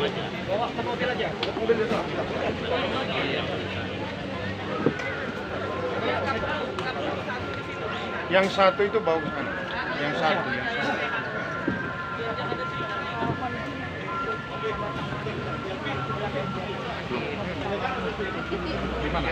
Bawa ke mobil aja. Mobil itu. Yang satu itu bau sana. Yang satu. Di mana?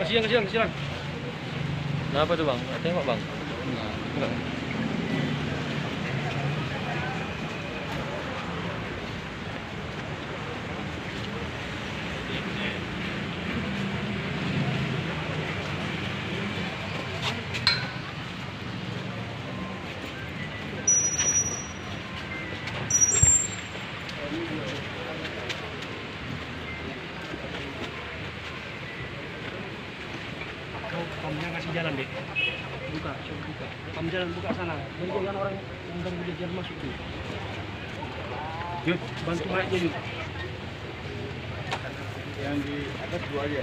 Kasihan. Kenapa tuh bang? Tengok bang. Enggak. Pamnya ngasih jalan deh. Buka. Pam jalan buka sana. Jadi jangan orang yang udah jalan masuk tuh. Yuk, bantu aja yuk. Yang di atas dua aja.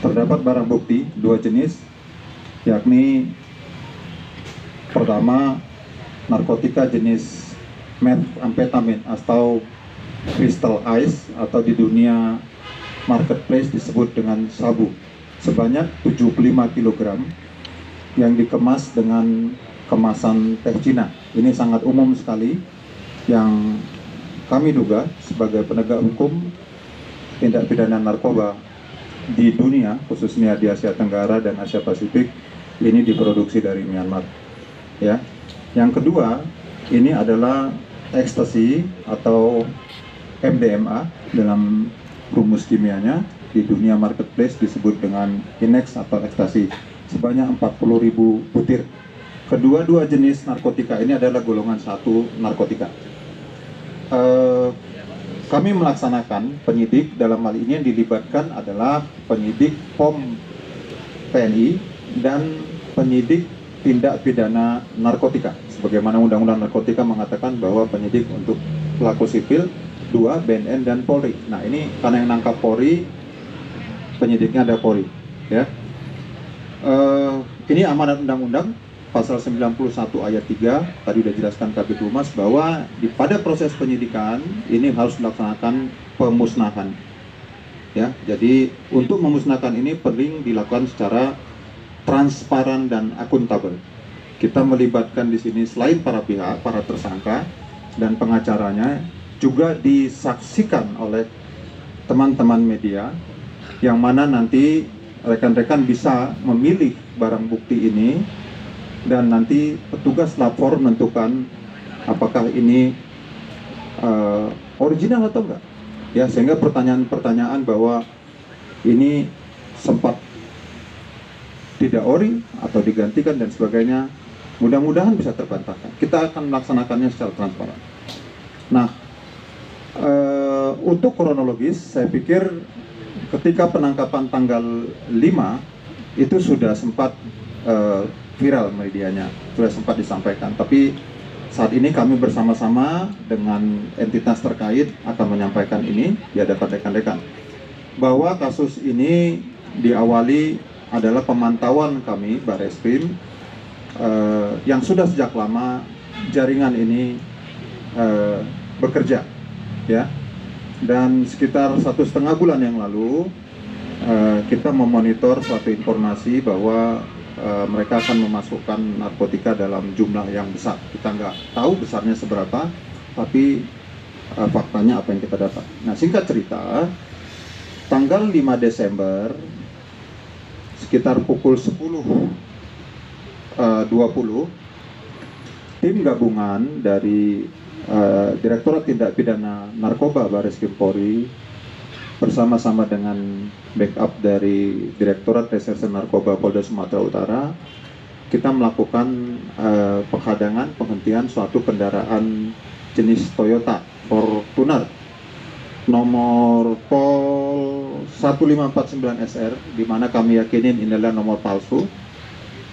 Terdapat barang bukti dua jenis, yakni pertama narkotika jenis methamphetamine atau crystal ice atau di dunia marketplace disebut dengan sabu sebanyak 75 kg yang dikemas dengan kemasan teh Cina. Ini sangat umum sekali yang kami duga sebagai penegak hukum tindak pidana narkoba di dunia, khususnya di Asia Tenggara dan Asia Pasifik, ini diproduksi dari Myanmar. Ya. Yang kedua, ini adalah ekstasi atau MDMA dalam rumus kimianya di dunia marketplace disebut dengan Inex atau ekstasi sebanyak 40.000 butir. Kedua-dua jenis narkotika ini adalah golongan satu narkotika. Kami melaksanakan penyidik, dalam hal ini yang dilibatkan adalah penyidik POM TNI dan penyidik tindak pidana narkotika. Sebagaimana Undang-Undang Narkotika mengatakan bahwa penyidik untuk pelaku sipil 2 BNN dan Polri. Nah ini karena yang nangkap Polri, penyidiknya ada Polri. Ya. Ini amanat undang-undang pasal 91 ayat 3 tadi sudah jelaskan Kabid Humas bahwa pada proses penyidikan ini harus dilaksanakan pemusnahan. Ya, jadi untuk memusnahkan ini perlu dilakukan secara transparan dan akuntabel. Kita melibatkan di sini selain para pihak, para tersangka dan pengacaranya juga disaksikan oleh teman-teman media yang mana nanti rekan-rekan bisa memilih barang bukti ini dan nanti petugas lapor menentukan apakah ini original atau enggak. Ya, sehingga pertanyaan-pertanyaan bahwa ini sempat tidak ori atau digantikan dan sebagainya, mudah-mudahan bisa terbantahkan. Kita akan melaksanakannya secara transparan. Nah, untuk kronologis, saya pikir ketika penangkapan tanggal 5 itu sudah sempat viral medianya, sudah sempat disampaikan. Tapi saat ini kami bersama-sama dengan entitas terkait akan menyampaikan ini di hadapan rekan-rekan bahwa kasus ini diawali adalah pemantauan kami Barreskrim yang sudah sejak lama jaringan ini bekerja, ya. Dan sekitar 1,5 bulan yang lalu kita memonitor suatu informasi bahwa mereka akan memasukkan narkotika dalam jumlah yang besar. Kita nggak tahu besarnya seberapa, tapi faktanya apa yang kita dapat. Nah, singkat cerita, tanggal 5 Desember sekitar pukul 10.20, tim gabungan dari Direktorat Tindak Pidana Narkoba Barreskrim Polri bersama-sama dengan backup dari Direktorat Reserse Narkoba Polda Sumatera Utara, kita melakukan penghadangan penghentian suatu kendaraan jenis Toyota Fortuner nomor Pol 1549 SR, di mana kami yakinin ini adalah nomor palsu,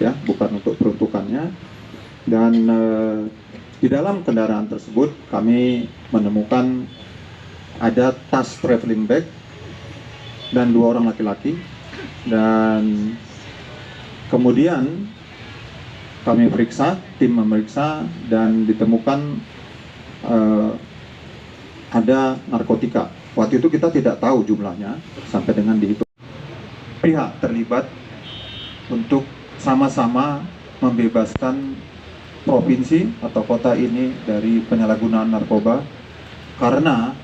ya, bukan untuk peruntukannya. Dan di dalam kendaraan tersebut kami menemukan ada tas traveling bag dan 2 orang laki-laki, dan kemudian kami periksa, tim memeriksa, dan ditemukan ada narkotika. Waktu itu kita tidak tahu jumlahnya sampai dengan dihitung. Pihak terlibat untuk sama-sama membebaskan provinsi atau kota ini dari penyalahgunaan narkoba, karena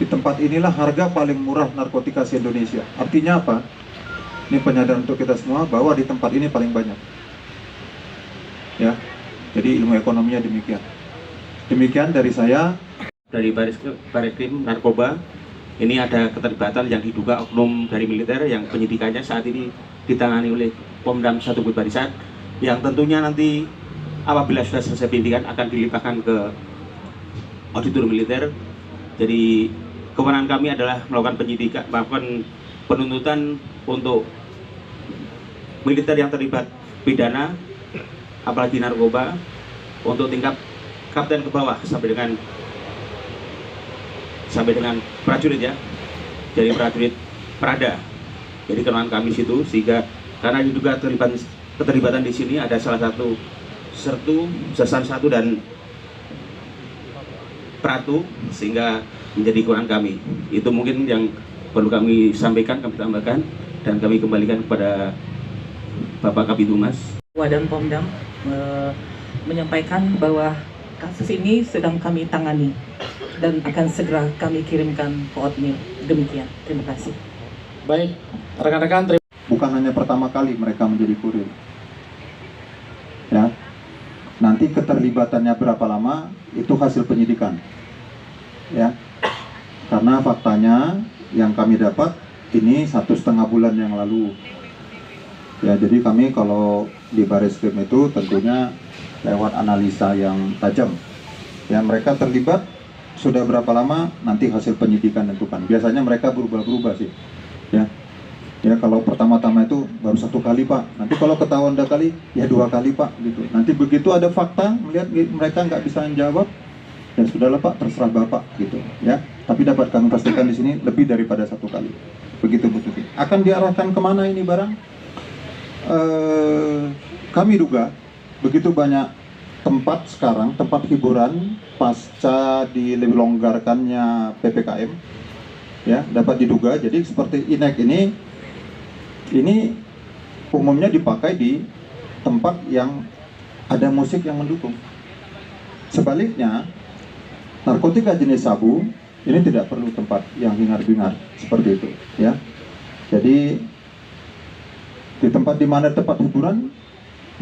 di tempat inilah harga paling murah narkotika se-Indonesia. Artinya apa? Ini penyadaran untuk kita semua bahwa di tempat ini paling banyak. Ya, jadi ilmu ekonominya demikian. Demikian dari saya. Dari Barreskrim Narkoba, ini ada keterlibatan yang diduga oknum dari militer yang penyidikannya saat ini ditangani oleh Pomdam 1 Barisan, yang tentunya nanti apabila sudah selesai penyidikan akan dilimpahkan ke auditor militer. Jadi kewenangan kami adalah melakukan penyidikan, melakukan penuntutan untuk militer yang terlibat pidana, apalagi narkoba, untuk tingkat kapten ke bawah sampai dengan prajurit, ya. Jadi prajurit Prada. Jadi kewenangan kami situ, sehingga karena diduga keterlibatan di sini ada salah satu sertu, sesan 1 dan pratu, sehingga menjadi kewenangan kami. Itu mungkin yang perlu kami sampaikan, kami tambahkan, dan kami kembalikan kepada Bapak Kabitumas. Dan Pomdam menyampaikan bahwa kasus ini sedang kami tangani dan akan segera kami kirimkan ke Otmil. Demikian, terima kasih. Baik, rekan-rekan, Bukan hanya pertama kali mereka menjadi kurir, ya. Nanti keterlibatannya berapa lama itu hasil penyidikan, ya. Karena faktanya yang kami dapat ini 1,5 bulan yang lalu, ya. Jadi kami kalau di Barreskrim itu tentunya lewat analisa yang tajam, ya. Mereka terlibat sudah berapa lama, nanti hasil penyidikan tentukan. Biasanya mereka berubah-berubah sih, ya. Ya, kalau pertama-tama itu baru 1 kali, Pak. Nanti kalau ketahuan 2 kali, ya 2 kali, Pak, gitu. Nanti begitu ada fakta, melihat mereka nggak bisa menjawab, ya sudahlah, Pak, terserah Bapak, gitu, ya. Tapi dapat kami pastikan di sini lebih daripada 1 kali. Begitu, Bu Tuti. Akan diarahkan kemana ini barang? Kami duga begitu banyak tempat sekarang, tempat hiburan pasca dilonggarkannya PPKM, ya, dapat diduga. Jadi seperti INEK ini umumnya dipakai di tempat yang ada musik yang mendukung. Sebaliknya, narkotika jenis sabu ini tidak perlu tempat yang hingar-bingar seperti itu, ya. Jadi di tempat di mana tempat hiburan,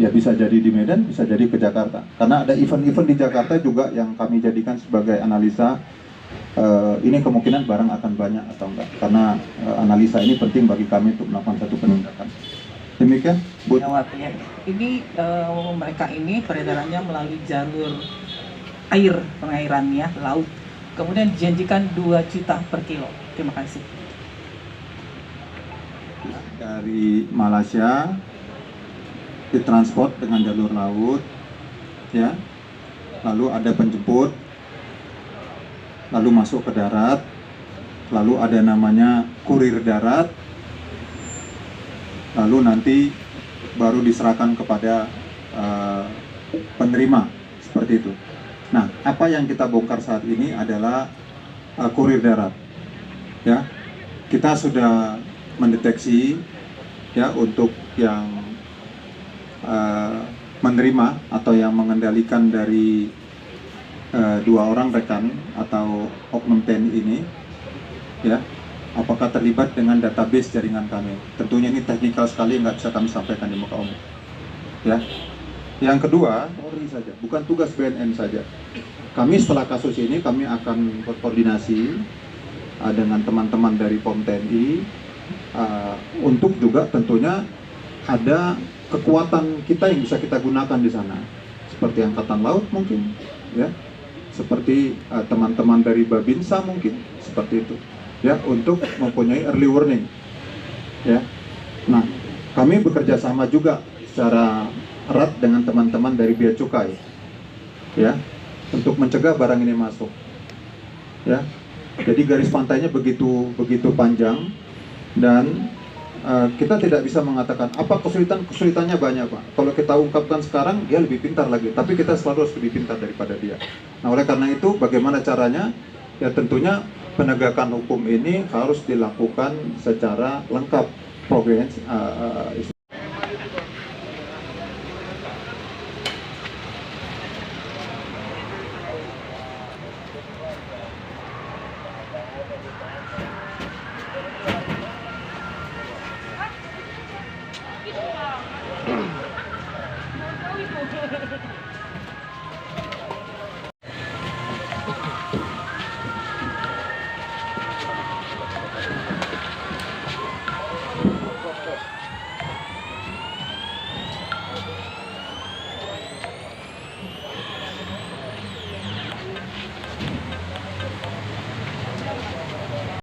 ya bisa jadi di Medan, bisa jadi ke Jakarta. Karena ada event-event di Jakarta juga yang kami jadikan sebagai analisa. Ini kemungkinan barang akan banyak atau enggak. Karena analisa ini penting bagi kami untuk melakukan satu penindakan. Demikian, Bu. Jawab ya. Ini mereka ini peredarannya melalui jalur air, pengairan ya, laut. Kemudian dijanjikan 2 juta per kilo. Terima kasih. Dari Malaysia ditransport dengan jalur laut, ya. Lalu ada penjemput, lalu masuk ke darat, lalu ada namanya kurir darat, lalu nanti baru diserahkan kepada penerima, seperti itu. Nah, apa yang kita bongkar saat ini adalah kurir darat, ya. Kita sudah mendeteksi, ya, untuk yang menerima atau yang mengendalikan dari 2 orang rekan atau oknum TNI ini, ya, apakah terlibat dengan database jaringan kami. Tentunya ini teknikal sekali, nggak bisa kami sampaikan di muka umum, ya. Yang kedua, Polri saja, bukan tugas BNN saja. Kami setelah kasus ini kami akan berkoordinasi dengan teman-teman dari POM TNI untuk juga tentunya ada kekuatan kita yang bisa kita gunakan di sana, seperti Angkatan Laut mungkin, ya, seperti teman-teman dari Babinsa mungkin, seperti itu, ya, untuk mempunyai early warning, ya. Nah, kami bekerja sama juga secara erat dengan teman-teman dari Bea Cukai, ya, untuk mencegah barang ini masuk, ya. Jadi garis pantainya begitu panjang, dan kita tidak bisa mengatakan apa kesulitannya banyak, Pak. Kalau kita ungkapkan sekarang, dia lebih pintar lagi, tapi kita selalu harus lebih pintar daripada dia. Nah, oleh karena itu, bagaimana caranya? Ya tentunya penegakan hukum ini harus dilakukan secara lengkap, progresif.